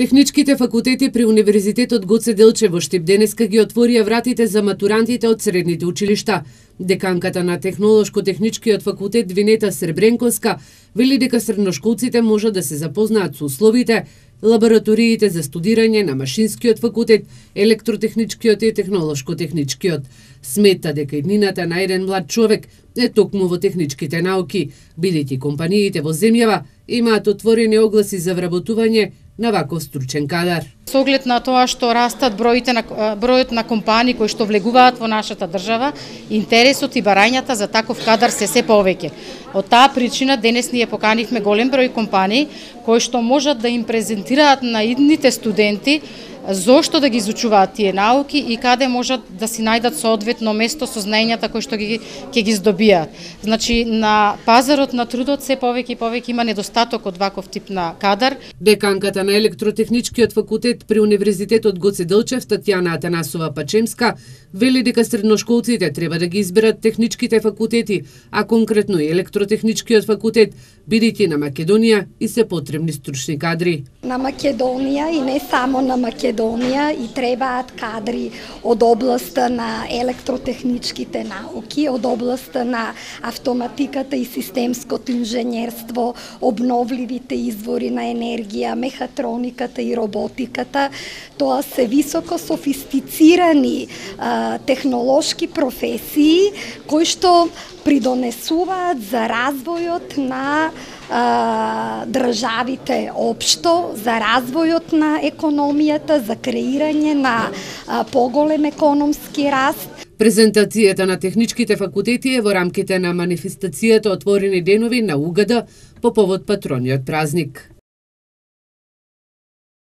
Техничките факултети при Универзитетот Гоце Делчев во Штип денеска ги отворија вратите за матурантите од средните училишта. Деканката на Технолошко-техничкиот факултет Винета Сребренковска вели дека средношколците можат да се запознаат со условите, лабораториите за студирање на Машинскиот факултет, Електротехничкиот и Технолошко-техничкиот. Смета дека иднината на еден млад човек е токму во техничките науки, бидејќи компаниите во земјава имаат отворени огласи за вработување на ваков стручен кадар. Со оглед на тоа што растат бројот на компании кои што влегуваат во нашата држава, интересот и барањата за таков кадар се повеќе. Од таа причина денес ние поканивме голем број компании кои што можат да им презентираат на идните студенти зошто да ги изучуваат тие науки и каде можат да си најдат соодветно место со знаењата кои што ќе ги здобијат. Значи на пазарот на трудот се повеќе и повеќе има недостаток од ваков тип на кадар. Деканката на Електротехничкиот факултет при Универзитетот Гоце Делчев Татјана Атанасова Пачемска вели дека средношколците треба да ги изберат техничките факултети, а конкретно и Електротехничкиот факултет, бидејќи на Македонија и се потребни стручни кадри. На Македонија и не само на Македонија и требаат кадри од областа на електротехничките науки, од областа на автоматиката и системското инженерство, обновливите извори на енергија, мехатрониката и роботиката. Тоа се високо софистицирани технолошки професии кои што придонесуваат за развојот на државите општо, за развојот на економијата, за креирање на поголем економски раст. Презентацијата на техничките факултети е во рамките на манифестацијата Отворени денови на УГД по повод патрониот празник.